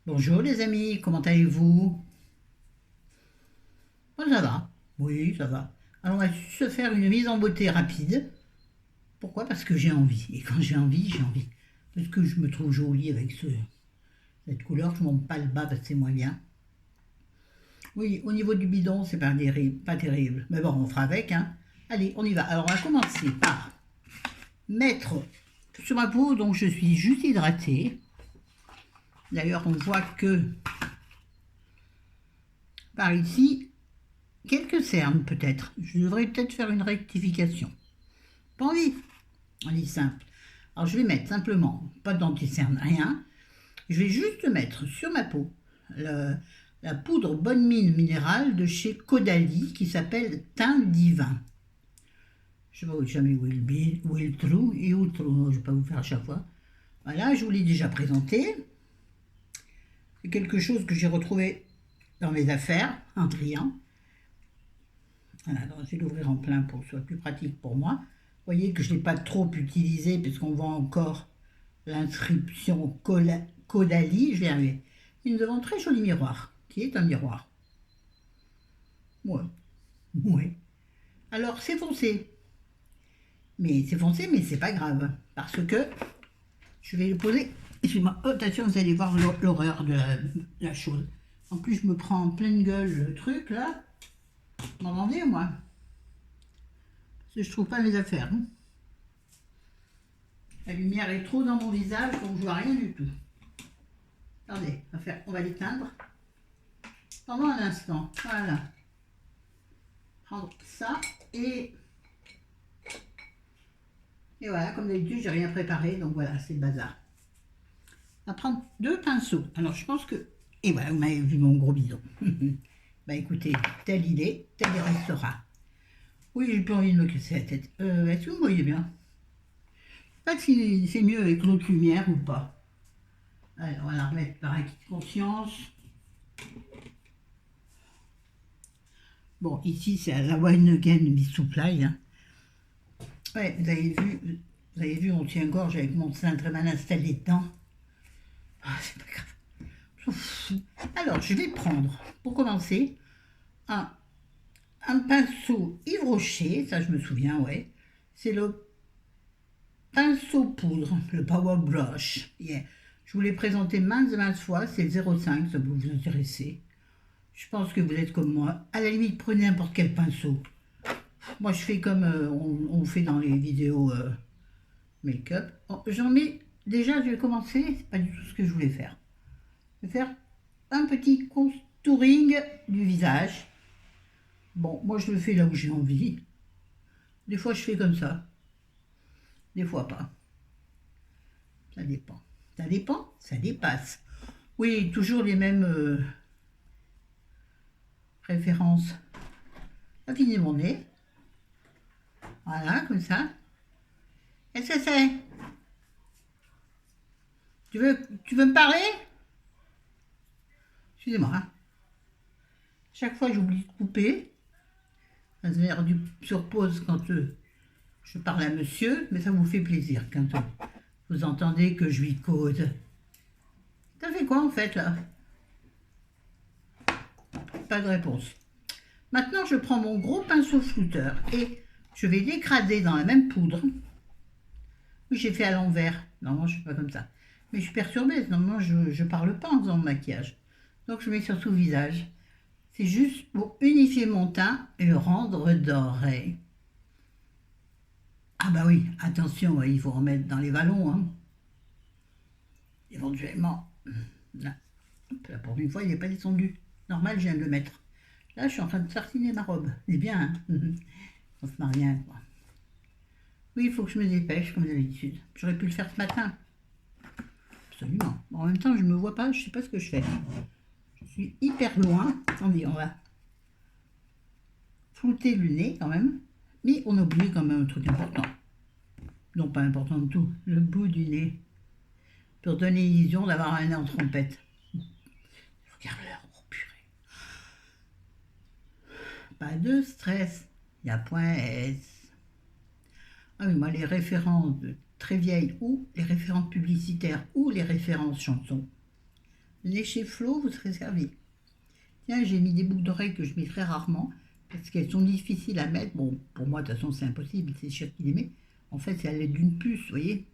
Bonjour les amis, comment allez-vous? Moi ça va. Oui, ça va. Alors on va se faire une mise en beauté rapide. Pourquoi? Parce que j'ai envie. Et quand j'ai envie, j'ai envie. Parce que je me trouve jolie avec cette couleur. Je ne monte pas le bas parce que c'est moins bien. Oui, au niveau du bidon, c'est pas terrible. Mais bon, on fera avec, hein. Allez, on y va. Alors on va commencer par mettre sur ma peau, donc je suis juste hydratée. D'ailleurs, on voit que par ici, quelques cernes peut-être. Je devrais peut-être faire une rectification. Pas envie. On est simple. Alors je vais mettre simplement, pas d'anti-cerne, rien. Je vais juste mettre sur ma peau la poudre Bonne Mine minérale de chez Caudalie qui s'appelle Teint Divin. Je ne sais pas jamais où est le trou et où le trou. Je ne vais pas vous faire à chaque fois. Voilà, je vous l'ai déjà présenté. C'est quelque chose que j'ai retrouvé dans mes affaires en triant. Voilà, donc je vais l'ouvrir en plein pour que ce soit plus pratique pour moi. Vous voyez que je ne l'ai pas trop utilisé puisqu'on voit encore l'inscription Caudalie. Je vais y arriver. Et nous avons un très joli miroir, qui est un miroir. Ouais, ouais. Alors c'est foncé. Mais c'est foncé, mais c'est pas grave. Parce que je vais le poser. Excusez-moi, oh, attention, vous allez voir l'horreur de la chose. En plus, je me prends en pleine gueule le truc là. Vous m'entendez, moi? Parce que je trouve pas mes affaires. Hein. La lumière est trop dans mon visage, donc je vois rien du tout. Attendez, on va l'éteindre. Pendant un instant, voilà. Prendre ça et voilà, comme d'habitude, j'ai rien préparé, donc voilà, c'est le bazar. On va prendre deux pinceaux. Alors je pense que, et voilà, vous m'avez vu mon gros bidon. Bah écoutez, tel il est, tel il restera. Oui, j'ai plus envie de me casser la tête. Est-ce que vous voyez bien? Je sais pas si c'est mieux avec l'autre lumière ou pas. Alors on va la remettre par acquis de conscience. Bon, ici c'est à la Wine Again Supply. Hein. Ouais, vous avez vu, on tient gorge avec mon sein très mal installé dedans. Ah, c'est pas grave. Alors, je vais prendre, pour commencer, un pinceau Yves Rocher, ça je me souviens, ouais. C'est le pinceau poudre, le Power Brush. Yeah. Je vous l'ai présenté maintes et maintes fois, c'est 0,5, ça peut vous intéresser. Je pense que vous êtes comme moi. À la limite, prenez n'importe quel pinceau. Moi, je fais comme on fait dans les vidéos make-up. Oh, j'en mets, déjà, je vais commencer, c'est pas du tout ce que je voulais faire. Je vais faire un petit contouring du visage. Bon, moi, je le fais là où j'ai envie. Des fois, je fais comme ça. Des fois, pas. Ça dépend. Ça dépend, ça dépasse. Oui, toujours les mêmes références. Affiner mon nez. Voilà, comme ça. Qu'est-ce que c'est? Tu veux me parler? Excusez-moi. Hein. Chaque fois, j'oublie de couper. Ça se met sur pause quand je parle à monsieur, mais ça vous fait plaisir quand vous entendez que je lui cause. T'as fait quoi en fait là? Pas de réponse. Maintenant, je prends mon gros pinceau flouteur et je vais l'écraser dans la même poudre. Oui, j'ai fait à l'envers. Normalement, je ne fais pas comme ça. Mais je suis perturbée. Normalement, je ne parle pas en faisant le maquillage. Donc, je mets sur tout le visage. C'est juste pour unifier mon teint et le rendre doré. Ah bah oui, attention, il faut remettre dans les vallons. Hein. Éventuellement. Là. Là, pour une fois, il n'est pas descendu. Normal, je viens de le mettre. Là, je suis en train de tartiner ma robe. C'est bien, hein. On se marre bien, quoi. Oui, il faut que je me dépêche, comme d'habitude. J'aurais pu le faire ce matin. Absolument. Bon, en même temps, je ne me vois pas, je ne sais pas ce que je fais. Je suis hyper loin. Attendez, on va flouter le nez quand même. Mais on oublie quand même un truc important. Non, pas important du tout. Le bout du nez. Pour donner l'illusion d'avoir un nez en trompette. Regarde l'heure, oh purée. Pas de stress. Il n'y a point S. Ah oui, moi, les références très vieilles ou les références publicitaires ou les références chansons, Venez chez Flo, vous serez servi. Tiens, j'ai mis des boucles d'oreilles que je mets très rarement parce qu'elles sont difficiles à mettre. Bon, pour moi, de toute façon, c'est impossible, c'est sûr qu'il les met. En fait, c'est à l'aide d'une puce, vous voyez.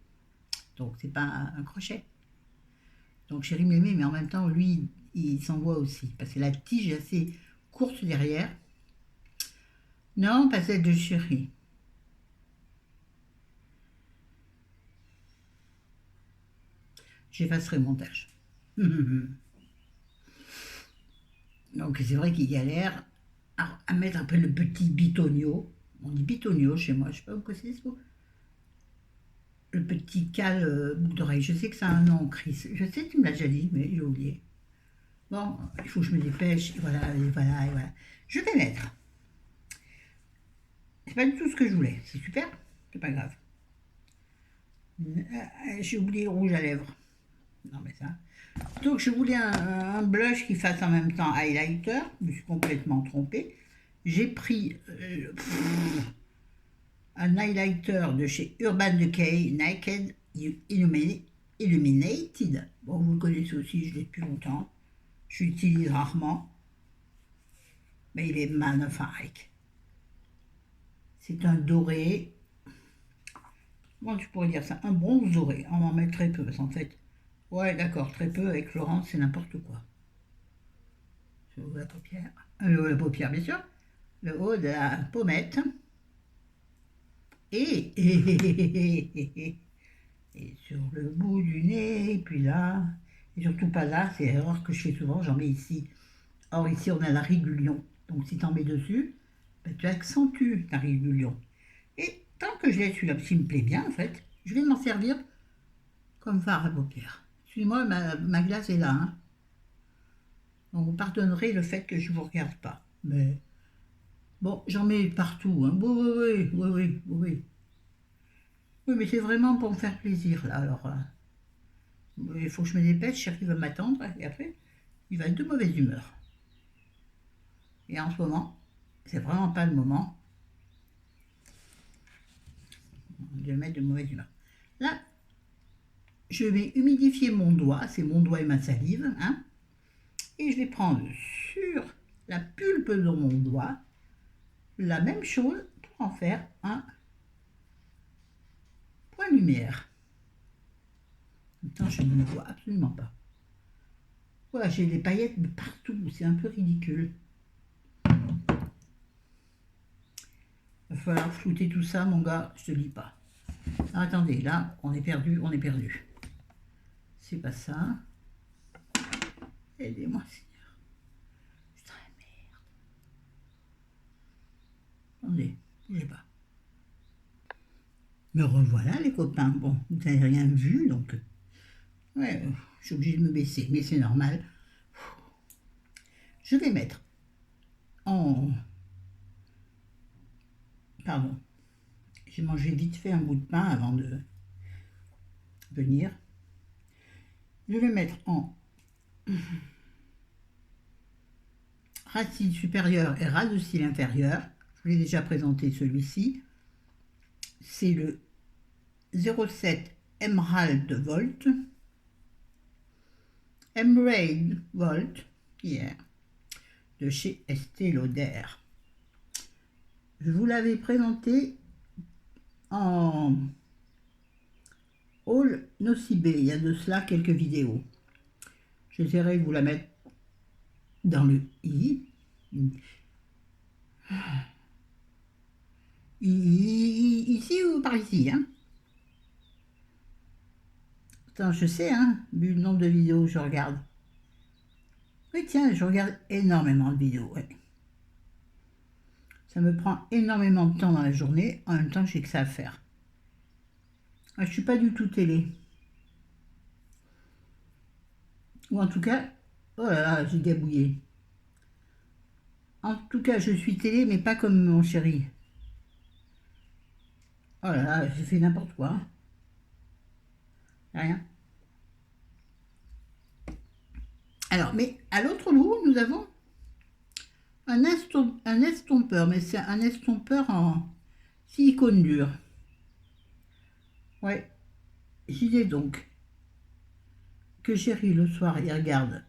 Donc, c'est pas un crochet. Donc, chéri me les met, mais en même temps, lui, il s'envoie aussi parce que la tige est assez courte derrière. Non, pas celle de chéri. J'effacerai le montage. Donc c'est vrai qu'il galère à mettre après le petit bitonio. On dit bitonio chez moi, je sais pas quoi c'est ce mot. Le petit cal boucle d'oreille. Je sais que ça a un nom, Chris. Je sais que tu me l'as déjà dit, mais j'ai oublié. Bon, il faut que je me dépêche. Et voilà, et voilà, et voilà. Je vais mettre. C'est pas du tout ce que je voulais. C'est super, c'est pas grave. J'ai oublié le rouge à lèvres. Non mais ça. Donc je voulais un blush qui fasse en même temps highlighter. Je me suis complètement trompée. J'ai pris un highlighter de chez Urban Decay Naked Illuminated. Bon, vous le connaissez aussi, je l'ai depuis longtemps. Je l'utilise rarement. Mais il est magnifique. C'est un doré. Comment tu pourrais dire ça? Un bronze doré. On en met très peu parce qu'en fait, ouais, d'accord, très peu. Avec Florence, c'est n'importe quoi. Je ouvre la paupière. Le haut de la paupière, bien sûr. Le haut de la pommette. Et sur le bout du nez, puis là. Et surtout pas là, c'est l'erreur que je fais souvent, j'en mets ici. Or, ici, on a la ride du lion. Donc, si tu en mets dessus, ben, tu accentues ta ride du lion. Et tant que je l'ai celui-là, parce qu'il me plaît bien, en fait, je vais m'en servir comme fard à paupières. Excusez-moi, ma glace est là. Hein. Donc, vous pardonnerez le fait que je ne vous regarde pas. Mais bon, j'en mets partout. Hein. Oui. Oui, mais c'est vraiment pour me faire plaisir, là. Alors, il faut que je me dépêche, chérie va m'attendre, et après, il va être de mauvaise humeur. Et en ce moment, c'est vraiment pas le moment de le mettre de mauvaise humeur. Là, je vais humidifier mon doigt, c'est mon doigt et ma salive, hein, et je vais prendre sur la pulpe de mon doigt la même chose pour en faire un point de lumière. Attends, je ne le vois absolument pas. Voilà, j'ai des paillettes partout, c'est un peu ridicule. Il va falloir flouter tout ça, mon gars, je te dis pas. Alors, attendez, là, on est perdu. C'est pas ça. Aidez-moi, Seigneur. Putain, merde. Attendez, bougez pas. Me revoilà, les copains. Bon, vous n'avez rien vu, donc... Ouais, je suis obligée de me baisser, mais c'est normal. Je vais mettre en... Pardon. J'ai mangé vite fait un bout de pain avant de venir. Je vais mettre en ras de cils supérieur et ras de cils inférieur. Je vous l'ai déjà présenté celui-ci. C'est le 07 Emerald Volt. Emerald Volt, hier, de chez Estée Lauder. Je vous l'avais présenté en haul Nocibé, il y a de cela quelques vidéos. J'essaierai de vous la mettre dans le i. Ici ou par ici, hein. Attends, je sais, hein, vu le nombre de vidéos que je regarde. Oui, tiens, je regarde énormément de vidéos, ouais. Ça me prend énormément de temps dans la journée, en même temps que j'ai que ça à faire. Je suis pas du tout télé. Ou en tout cas, oh là là, j'ai gabouillé. En tout cas, je suis télé, mais pas comme mon chéri. Oh là là, j'ai fait n'importe quoi. Rien. Alors, mais à l'autre bout, nous avons un estompeur, mais c'est un estompeur en silicone dur. Ouais, j'y ai donc. que chéri, le soir, il regarde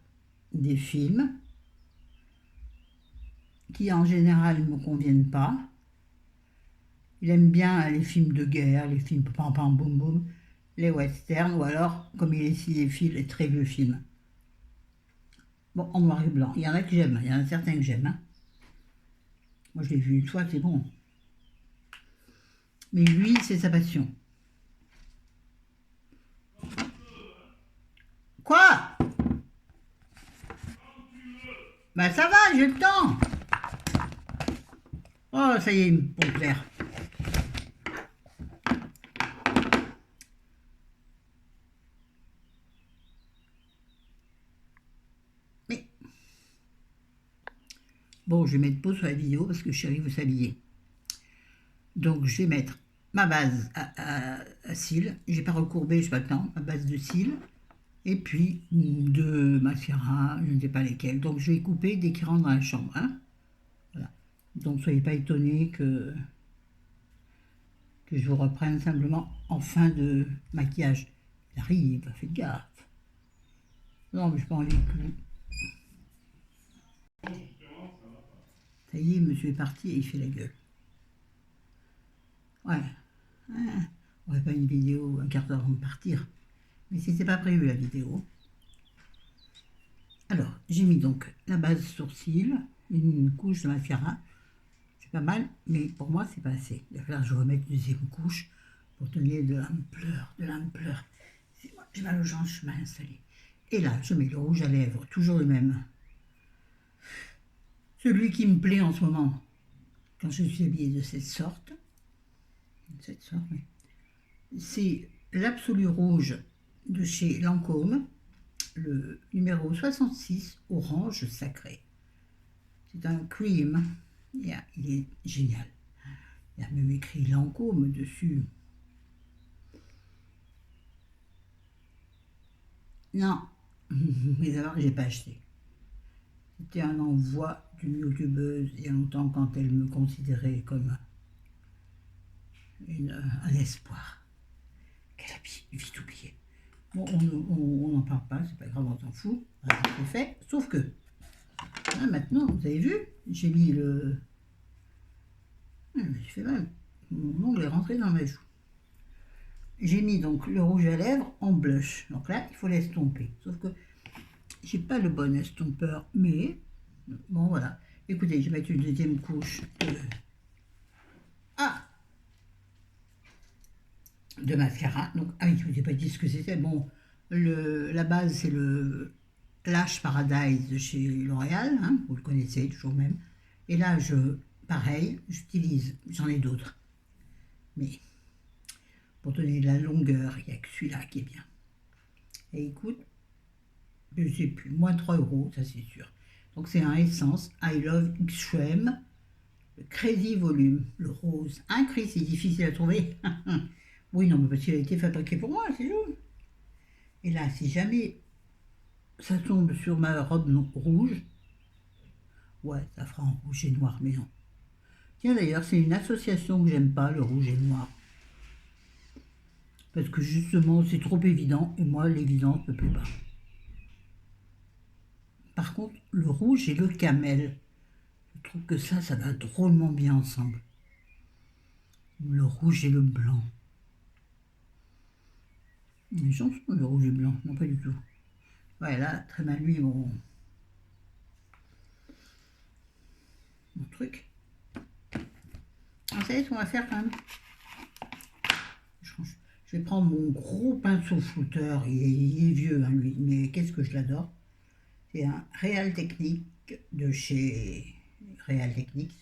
des films qui, en général, ne me conviennent pas. Il aime bien les films de guerre, les films pam pam boum boum, les westerns, ou alors, comme il est cinéphile, les très vieux films. Bon, en noir et blanc. Il y en a que j'aime, il y en a certains que j'aime. Hein. Moi, je l'ai vu une fois, c'est bon. Mais lui, c'est sa passion. Quoi? Bah ça va, j'ai le temps. Oh, ça y est, il me pompe l'air. Mais bon, je vais mettre pause sur la vidéo parce que chérie veut s'habiller. Donc, je vais mettre ma base à cils. J'ai pas recourbé, je n'ai pas le temps. Ma base de cils. Et puis, deux mascaras, je ne sais pas lesquels. Donc, je vais couper dès qu'il rentre dans la chambre. Hein, voilà. Donc, soyez pas étonnés que je vous reprenne simplement en fin de maquillage. Il arrive, faites gaffe. Non, mais je n'ai pas envie que... Ça y est, monsieur est parti et il fait la gueule. Ouais. On ne fait pas une vidéo un quart d'heure avant de partir. Mais c'était pas prévu la vidéo. Alors, j'ai mis donc la base sourcil, une couche de mascara. C'est pas mal, mais pour moi, c'est pas assez. Il va falloir que je remette une deuxième couche pour donner de l'ampleur. J'ai mal aux jambes, je suis mal installée. Et là, je mets le rouge à lèvres, toujours le même. Celui qui me plaît en ce moment, quand je suis habillée de cette sorte. Oui. C'est l'Absolu Rouge de chez Lancôme, le numéro 66, orange sacré. C'est un cream, il est génial. Il y a même écrit Lancôme dessus. Non, mais d'abord, j'ai pas acheté. C'était un envoi d'une youtubeuse il y a longtemps quand elle me considérait comme un espoir. Qu'elle a vite oublié. Bon, on n'en parle pas, c'est pas grave, on s'en fout. C'est fait. Sauf que, là, maintenant, vous avez vu, j'ai mis le... Je fais mal. Mon ongle est rentré dans ma joue. J'ai mis donc le rouge à lèvres en blush. Donc là, il faut l'estomper. Sauf que j'ai pas le bon estompeur, mais bon, voilà. Écoutez, je vais mettre une deuxième couche de mascara. Donc, ah oui, je vous ai pas dit ce que c'était. Bon, la base, c'est le Lash Paradise de chez L'Oréal. Hein, vous le connaissez, toujours même. Et là, pareil, j'utilise, j'en ai d'autres. Mais pour donner de la longueur, il n'y a que celui-là qui est bien. Et écoute, je ne sais plus, moins 3 €, ça c'est sûr. Donc c'est un Essence I Love Extreme, le Crazy Volume, le rose. Un cri, c'est difficile à trouver. Oui, non, mais parce qu'il a été fabriqué pour moi, c'est tout. Et là, si jamais ça tombe sur ma robe rouge, ouais, ça fera en rouge et noir, mais non. Tiens, d'ailleurs, c'est une association que j'aime pas, le rouge et noir. Parce que justement, c'est trop évident, et moi, l'évidence ne me plaît pas. Par contre, le rouge et le camel, je trouve que ça va drôlement bien ensemble. Le rouge et le blanc. Les gens sont le rouge et blanc, non pas du tout. Ouais, là, très mal lui, mon truc. Vous savez ce qu'on va faire quand même? Je vais prendre mon gros pinceau flouteur, il est vieux, hein, lui, mais qu'est-ce que je l'adore. C'est un Real Technique de chez Real Techniques.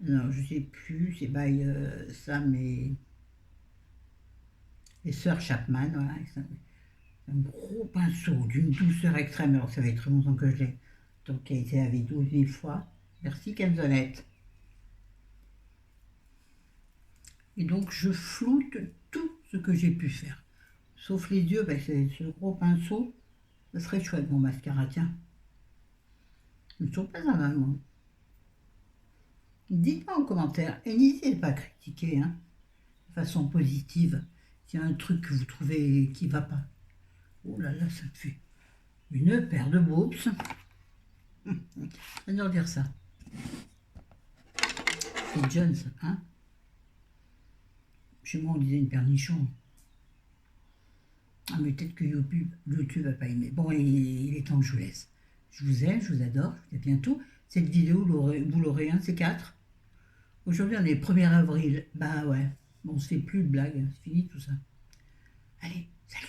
Non, je sais plus, c'est by Sam et Sœur Chapman, voilà. Un gros pinceau d'une douceur extrême, alors ça fait très longtemps que je l'ai, donc qui a été lavé 12 000 fois. Merci Canzonette. Et donc je floute tout ce que j'ai pu faire, sauf les yeux, parce que ce gros pinceau, ça serait chouette mon mascara, tiens. Je ne trouve pas un allemand. Dites-moi en commentaire, et n'hésitez pas à critiquer, hein, de façon positive, s'il y a un truc que vous trouvez qui ne va pas. Oh là là, ça te fait une paire de boobs. J'adore dire ça. C'est Jones, hein. Chez moi, on disait une paire nichon. Ah, mais peut-être que YouTube va pas aimer. Bon, il est temps que je vous laisse. Je vous aime, je vous adore. Je vous dis à bientôt. Cette vidéo, vous l'aurez un de ces quatre. Aujourd'hui, on est le 1er avril. Bah ouais, bon, on se fait plus de blagues. C'est fini tout ça. Allez, salut.